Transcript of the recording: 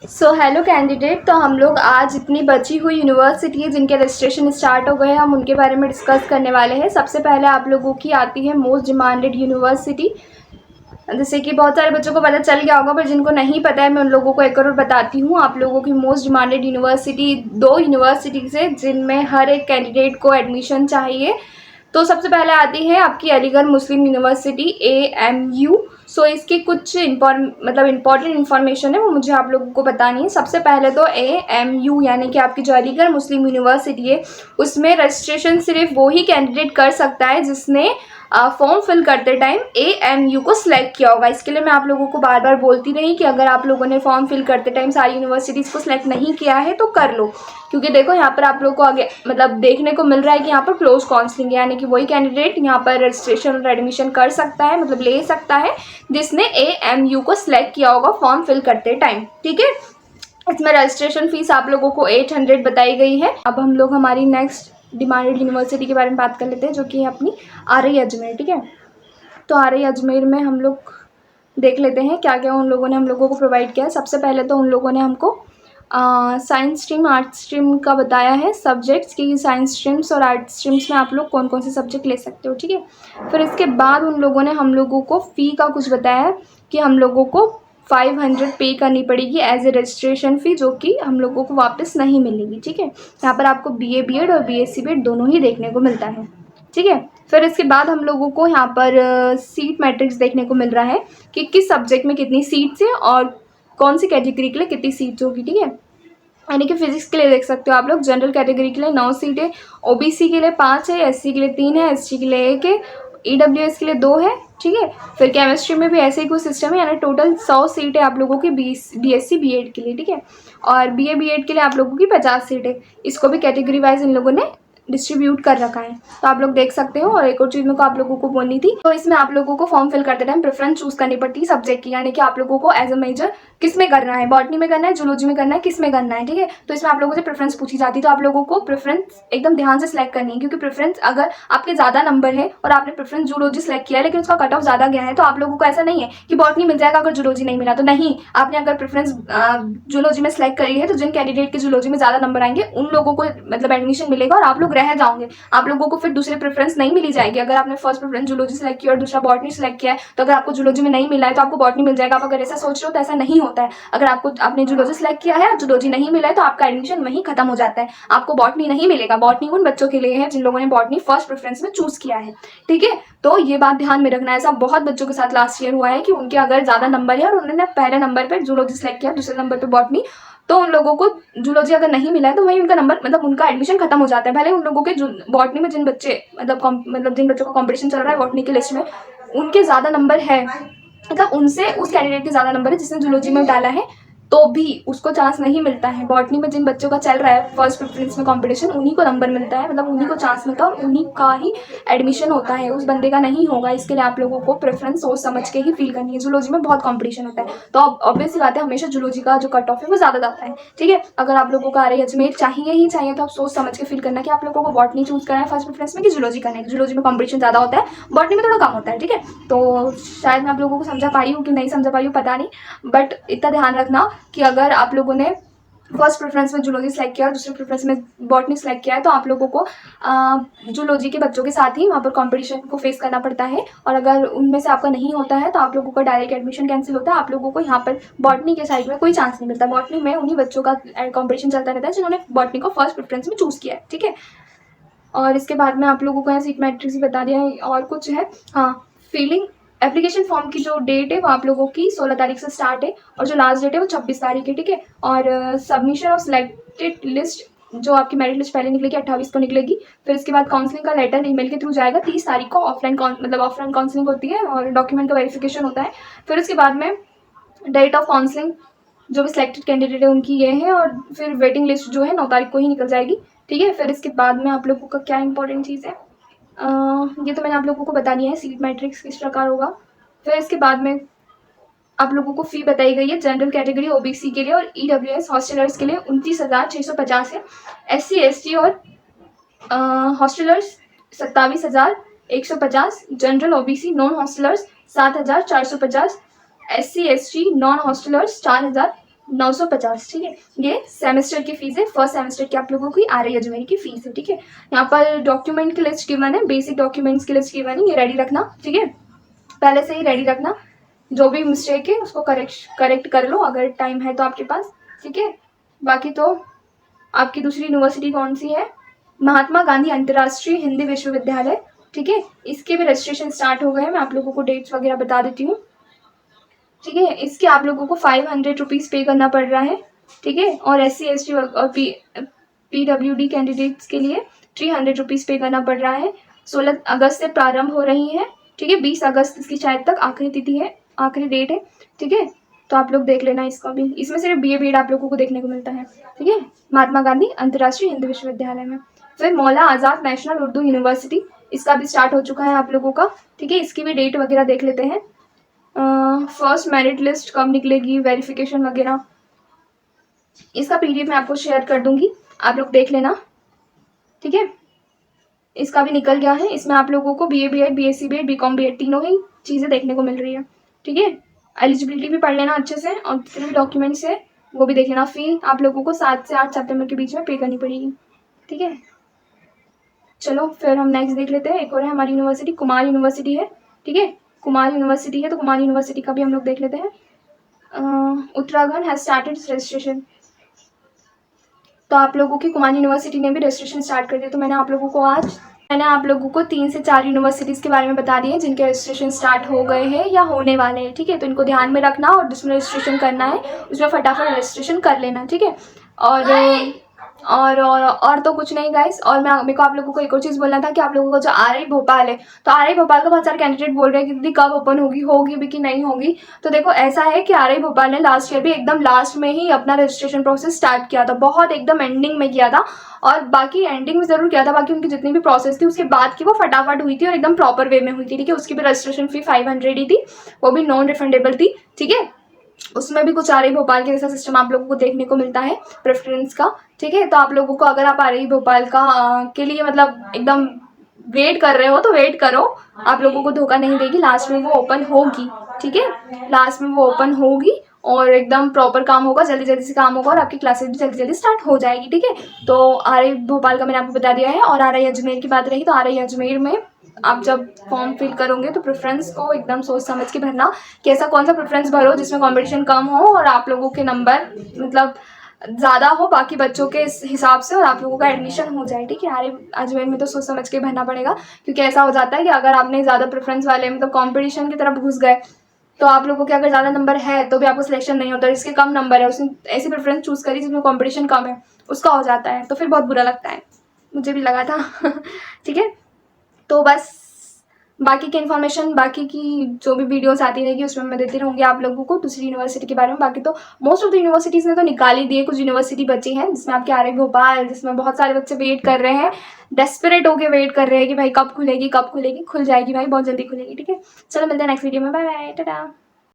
So hello candidate, तो हम लोग आज इतनी बची हुई यूनिवर्सिटी है जिनके रजिस्ट्रेशन स्टार्ट हो गए हैं, हम उनके बारे में डिस्कस करने वाले हैं। सबसे पहले आप लोगों की आती है मोस्ट डिमांडेड यूनिवर्सिटी। जैसे कि बहुत सारे बच्चों को पता चल गया होगा, पर जिनको नहीं पता है मैं उन लोगों को एक और बताती हूँ। आप लोगों की मोस्ट डिमांडेड यूनिवर्सिटी दो यूनिवर्सिटीज़ है जिनमें हर एक कैंडिडेट को एडमिशन चाहिए। तो सबसे पहले आती है आपकी अलीगढ़ मुस्लिम यूनिवर्सिटी AMU। सो इसकी कुछ इम्पॉर्टेंट इन्फॉर्मेशन है वो मुझे आप लोगों को बतानी है। सबसे पहले तो AMU यानी कि आपकी जो अलीगढ़ मुस्लिम यूनिवर्सिटी है उसमें रजिस्ट्रेशन सिर्फ वो ही कैंडिडेट कर सकता है जिसने फॉर्म फिल करते टाइम AMU को सिलेक्ट किया होगा। इसके लिए मैं आप लोगों को बार बार बोलती रही कि अगर आप लोगों ने फॉर्म फिल करते टाइम सारी यूनिवर्सिटीज़ को सिलेक्ट नहीं किया है तो कर लो, क्योंकि देखो यहाँ पर आप लोग को आगे देखने को मिल रहा है कि यहाँ पर क्लोज काउंसलिंग है, यानी कि वही कैंडिडेट यहाँ पर रजिस्ट्रेशन और एडमिशन कर सकता है, ले सकता है जिसने AMU को सिलेक्ट किया होगा फॉर्म फिल करते टाइम। ठीक है, इसमें रजिस्ट्रेशन फीस आप लोगों को 800 बताई गई है। अब हम लोग हमारी नेक्स्ट डिमांडेड यूनिवर्सिटी के बारे में बात कर लेते हैं, जो कि है अपनी RI अजमेर। ठीक है, तो RI अजमेर में हम लोग देख लेते हैं क्या क्या उन लोगों ने हम लोगों को प्रोवाइड किया है। सबसे पहले तो उन लोगों ने हमको साइंस स्ट्रीम आर्ट स्ट्रीम का बताया है सब्जेक्ट्स की, साइंस स्ट्रीम्स और आर्ट स्ट्रीम्स में आप लोग कौन कौन से सब्जेक्ट ले सकते हो। ठीक है, फिर इसके बाद उन लोगों ने हम लोगों को फ़ी का कुछ बताया है कि हम लोगों को 500 पे करनी पड़ेगी एज ए रजिस्ट्रेशन फ़ी, जो कि हम लोगों को वापस नहीं मिलेगी। ठीक है, यहाँ पर आपको BA BEd और BSc BEd दोनों ही देखने को मिलता है। ठीक है, फिर इसके बाद हम लोगों को यहाँ पर सीट मैट्रिक्स देखने को मिल रहा है कि किस सब्जेक्ट में कितनी सीट्स हैं और कौन सी कैटेगरी के लिए कितनी सीट्स होगी। ठीक है, यानी कि फिजिक्स के लिए देख सकते हो आप लोग, जनरल कैटेगरी के लिए 9 सीट है, OBC के लिए 5 है, SC के लिए 3 है, ST के लिए 1 है, EWS के लिए 2 है। ठीक है, फिर केमिस्ट्री में भी ऐसे ही कुछ सिस्टम है, यानी टोटल 100 सीट है आप लोगों की BSc BEd के लिए। ठीक है, और BA BEd के लिए आप लोगों की 50 सीट है। इसको भी कैटेगरी वाइज इन लोगों ने डिस्ट्रीब्यूट कर रखा है, तो आप लोग देख सकते हो। और एक और चीज़ मेरे को आप लोगों को बोलनी थी, तो इसमें आप लोगों को फॉर्म फिल करते टाइम प्रेफरेंस चूज करनी पड़ती है सब्जेक्ट की, यानी कि आप लोगों को एज अ मेजर किस में करना है, बॉटनी में करना है, जूलॉजी में करना है, किस में करना है। ठीक है, तो इसमें आप लोगों से प्रेफरेंस पूछी जाती है, तो आप लोगों को प्रेफरेंस एकदम ध्यान से सिलेक्ट करनी है, क्योंकि प्रेफरेंस अगर आपके ज़्यादा नंबर है और आपने प्रेफरेंस जूलॉजी सिलेक्ट किया है लेकिन उसका कट ऑफ ज़्यादा गया है, तो आप लोगों को ऐसा नहीं है कि बॉटनी मिल जाएगा अगर जूलॉजी नहीं मिला तो। नहीं, आपने अगर प्रेफरेंस जूलॉजी में सिलेक्ट करी है तो जिन कैंडिडेट के जूलॉजी में ज़्यादा नंबर आएंगे उन लोगों को एडमिशन मिलेगा और आप लोग रह जाओगे। आप लोगों को फिर दूसरे प्रेफरेंस नहीं मिली जाएगी। अगर आपने फर्स्ट प्रेफरेंस जूलॉजी सेलेक्ट किया और दूसरा बॉटनी सेलेक्ट किया है, तो अगर आपको जूलॉजी में नहीं मिला है तो आपको बॉटनी मिल जाएगा। आप अगर ऐसा सोच रहे हो तो ऐसा नहीं होता है। अगर आपने जूलॉजी सेलेक्ट किया है, जूलॉजी नहीं मिला है, तो आपका एडमिशन वहीं खत्म हो जाता है, आपको बॉटनी नहीं मिलेगा। बॉटनी उन बच्चों के लिए है जिन लोगों ने बॉटनी फर्स्ट प्रेफरेंस में चूज किया है। ठीक है, तो ये बात ध्यान में रखना है। ऐसा बहुत बच्चों के साथ लास्ट ईयर हुआ है कि उनके अगर ज्यादा नंबर है और उन्होंने पहले नंबर पर जूलॉजी सेलेक्ट किया, दूसरे नंबर पर बॉटनी, तो उन लोगों को जूलॉजी अगर नहीं मिला है तो वही उनका नंबर उनका एडमिशन खत्म हो जाता है। भले उन लोगों के बॉटनी में जिन बच्चे जिन बच्चों का कंपटीशन चल रहा है बॉटनी की लिस्ट में, उनके ज़्यादा नंबर है, उनसे उस कैंडिडेट के ज़्यादा नंबर है जिसने जूलॉजी में डाला है, तो भी उसको चांस नहीं मिलता है। बॉटनी में जिन बच्चों का चल रहा है फर्स्ट प्रेफरेंस में कंपटीशन, उन्हीं को नंबर मिलता है, उन्हीं को चांस मिलता है और उन्हीं का ही एडमिशन होता है, उस बंदे का नहीं होगा। इसके लिए आप लोगों को प्रेफरेंस सोच समझ के ही फील करनी है। जूलॉजी में बहुत कंपटीशन होता है, तो ऑब्वियस सी बात है हमेशा जूलॉजी का जो कट ऑफ है वो ज़्यादा जाता है। ठीक है, अगर आप लोगों को RI अजमेर चाहिए ही चाहिए तो आप सोच समझ के फील करना कि आप लोगों को बॉटनी चूज करना है फर्स्ट प्रेफरेंस में कि जूलॉजी करना है। जूलॉजी में कंपटीशन ज़्यादा होता है, बॉटनी में थोड़ा कम होता है। ठीक है, तो शायद मैं आप लोगों को समझा पाई हूँ कि नहीं समझा पाई हूँ पता नहीं, बट इतना ध्यान रखना कि अगर आप लोगों ने फर्स्ट प्रेफरेंस में जूलॉजी सेलेक्ट किया और दूसरे प्रेफरेंस में बॉटनी सेलेक्ट किया है, तो आप लोगों को जूलॉजी के बच्चों के साथ ही वहाँ पर कंपटीशन को फेस करना पड़ता है। और अगर उनमें से आपका नहीं होता है तो आप लोगों का डायरेक्ट एडमिशन कैंसिल होता है। आप लोगों को यहाँ पर बॉटनी के साइड में कोई चांस नहीं मिलता। बॉटनी में उन्हीं बच्चों का कंपटीशन चलता रहता है जिन्होंने बॉटनी को फर्स्ट प्रेफरेंस में चूज़ किया है। ठीक है, और इसके बाद में आप लोगों को यहाँ सीट मैट्रिक्स भी बता दिया है। और कुछ है, हाँ, फिलिंग एप्लीकेशन फॉर्म की जो डेट है वो आप लोगों की 16 तारीख से स्टार्ट है और जो लास्ट डेट है वो 26 तारीख है। ठीक है, और सबमिशन ऑफ सिलेक्टेड लिस्ट जो आपकी मेरिट लिस्ट पहले निकलेगी 28 को निकलेगी। फिर इसके बाद काउंसलिंग का लेटर ईमेल के थ्रू जाएगा 30 तारीख को। ऑफलाइन काउंसलिंग होती है और डॉक्यूमेंट का वेरिफिकेशन होता है। फिर उसके बाद में डेट ऑफ काउंसलिंग जो भी सिलेक्टेड कैंडिडेट है उनकी ये है, और फिर वेटिंग लिस्ट जो है 9 तारीख को ही निकल जाएगी। ठीक है, फिर इसके बाद में आप लोगों का क्या इंपॉर्टेंट चीज़ है, ये तो मैंने आप लोगों को बता दिया है सीट मैट्रिक्स किस प्रकार होगा। फिर इसके बाद में आप लोगों को फ़ी बताई गई है जनरल कैटेगरी OBC के लिए और EWS हॉस्टलर्स के लिए 29,650 है। SC ST और hostellers 27,150, general OBC non hostellers 7,450, SC ST non hostellers 4,000 950, ठीक है। ये सेमेस्टर की फ़ीस है, फर्स्ट सेमेस्टर की आप लोगों की RI अजमेर की फ़ीस है, ठीक है। यहाँ पर डॉक्यूमेंट की लिस्ट गिवन है, बेसिक डॉक्यूमेंट्स की लिस्ट गिवन है, ये रेडी रखना, ठीक है। पहले से ही रेडी रखना, जो भी मिस्टेक है उसको करेक्ट कर लो अगर टाइम है तो आपके पास, ठीक है। बाकी तो आपकी दूसरी यूनिवर्सिटी कौन सी है, महात्मा गांधी अंतर्राष्ट्रीय हिंदी विश्वविद्यालय, ठीक है। इसके भी रजिस्ट्रेशन स्टार्ट हो गए हैं, मैं आप लोगों को डेट्स वगैरह बता देती हूँ, ठीक है। इसके आप लोगों को 500 रुपीज़ पे करना पड़ रहा है, ठीक है। और SC ST और PWD कैंडिडेट्स के लिए 300 रुपीज़ पे करना पड़ रहा है। 16 अगस्त से प्रारंभ हो रही है, ठीक है। 20 अगस्त इसकी शायद तक आखिरी तिथि है, आखिरी डेट है, ठीक है। तो आप लोग देख लेना इसका भी, इसमें सिर्फ BA BEd आप लोगों को देखने को मिलता है, ठीक है, महात्मा गांधी अंतर्राष्ट्रीय हिंदी विश्वविद्यालय में। फिर मौला आज़ाद नेशनल उर्दू यूनिवर्सिटी, इसका भी स्टार्ट हो चुका है आप लोगों का, ठीक है। इसकी भी डेट वगैरह देख लेते हैं। फर्स्ट मेरिट लिस्ट कब निकलेगी, वेरिफिकेशन वगैरह, इसका PDF मैं आपको शेयर कर दूंगी, आप लोग देख लेना, ठीक है। इसका भी निकल गया है, इसमें आप लोगों को BA BEd BSc BEd BCom BEd तीनों ही चीज़ें देखने को मिल रही है, ठीक है। एलिजिबिलिटी भी पढ़ लेना अच्छे से, और जितने भी डॉक्यूमेंट्स है वो भी देख लेना। फ़ी आप लोगों को 7 से 8 सितंबर के बीच में पे करनी पड़ेगी, ठीक है। चलो फिर हम नेक्स्ट देख लेते हैं। एक और है हमारी यूनिवर्सिटी, कुमार यूनिवर्सिटी है, ठीक है। कुमार यूनिवर्सिटी है, तो कुमार यूनिवर्सिटी का भी हम लोग देख लेते हैं। उत्तराखंड हैज़ स्टार्टेड रजिस्ट्रेशन, तो आप लोगों की कुमार यूनिवर्सिटी ने भी रजिस्ट्रेशन स्टार्ट कर दिया। तो मैंने आप लोगों को 3 से 4 यूनिवर्सिटीज़ के बारे में बता दिए जिनके रजिस्ट्रेशन स्टार्ट हो गए हैं या होने वाले हैं, ठीक है। तो इनको ध्यान में रखना, और जिसमें रजिस्ट्रेशन करना है उसमें फटाफट रजिस्ट्रेशन कर लेना, ठीक है। और तो कुछ नहीं गाइस। और मेरे को आप लोगों को एक और चीज़ बोलना था कि आप लोगों को जो RI भोपाल है, तो RI भोपाल का बहुत सारे कैंडिडेट बोल रहे हैं कि दीदी कब ओपन होगी भी कि नहीं होगी। तो देखो ऐसा है कि RI भोपाल ने लास्ट ईयर भी एकदम लास्ट में ही अपना रजिस्ट्रेशन प्रोसेस स्टार्ट किया था, बहुत एकदम एंडिंग में किया था, और बाकी एंडिंग में ज़रूर किया था, बाकी उनकी जितनी भी प्रोसेस थी उसके बाद की वो फटाफट हुई थी और एकदम प्रॉपर वे में हुई थी, ठीक है। उसकी भी रजिस्ट्रेशन फ़ी 500 ही थी, वो भी नॉन रिफंडेबल थी, ठीक है। उसमें भी कुछ RI भोपाल के जैसा सिस्टम आप लोगों को देखने को मिलता है प्रेफरेंस का, ठीक है। तो आप लोगों को अगर आप RI भोपाल का के लिए मतलब एकदम वेट कर रहे हो तो वेट करो, आप लोगों को धोखा नहीं देगी, लास्ट में वो ओपन होगी, ठीक है। लास्ट में वो ओपन होगी और एकदम प्रॉपर काम होगा, जल्दी जल्दी से काम होगा, और आपकी क्लासेस भी जल्दी जल्दी स्टार्ट हो जाएगी, ठीक है। तो RI भोपाल का मैंने आपको बता दिया है। और RI अजमेर की बात रही, तो RI अजमेर में आप जब फॉर्म फिल करोगे तो प्रेफरेंस को एकदम सोच समझ के भरना कि ऐसा कौन सा प्रेफरेंस भरो जिसमें कंपटीशन कम हो और आप लोगों के नंबर मतलब ज़्यादा हो बाकी बच्चों के हिसाब से, और आप लोगों का एडमिशन हो जाए, ठीक है। RI अजमेर में तो सोच समझ के भरना पड़ेगा, क्योंकि ऐसा हो जाता है कि अगर आपने ज़्यादा प्रेफरेंस वाले मतलब कंपटीशन की तरफ घुस गए तो आप लोगों के अगर ज़्यादा नंबर है तो भी आपको सिलेक्शन नहीं होता, जिसके कम नंबर है उसने ऐसी प्रेफरेंस चूज़ करी जिसमें कंपटीशन कम है, उसका हो जाता है, तो फिर बहुत बुरा लगता है, मुझे भी लगा था ठीक है। तो बस बाकी की इन्फॉर्मेशन, बाकी की जो भी वीडियोस आती रहेगी उसमें मैं देती रहूँगी आप लोगों को दूसरी यूनिवर्सिटी के बारे में। बाकी तो मोस्ट ऑफ द यूनिवर्सिटीज़ ने तो निकाल ही दिए, कुछ यूनिवर्सिटी बची हैं जिसमें आपके RI भोपाल, जिसमें बहुत सारे बच्चे वेट कर रहे हैं, डेस्परेट होके वेट कर रहे हैं कि भाई कब खुलेगी, खुल जाएगी भाई, बहुत जल्दी खुलेगी, ठीक है। चलो मिलते हैं नेक्स्ट वीडियो में, बाय बाय, टाटा।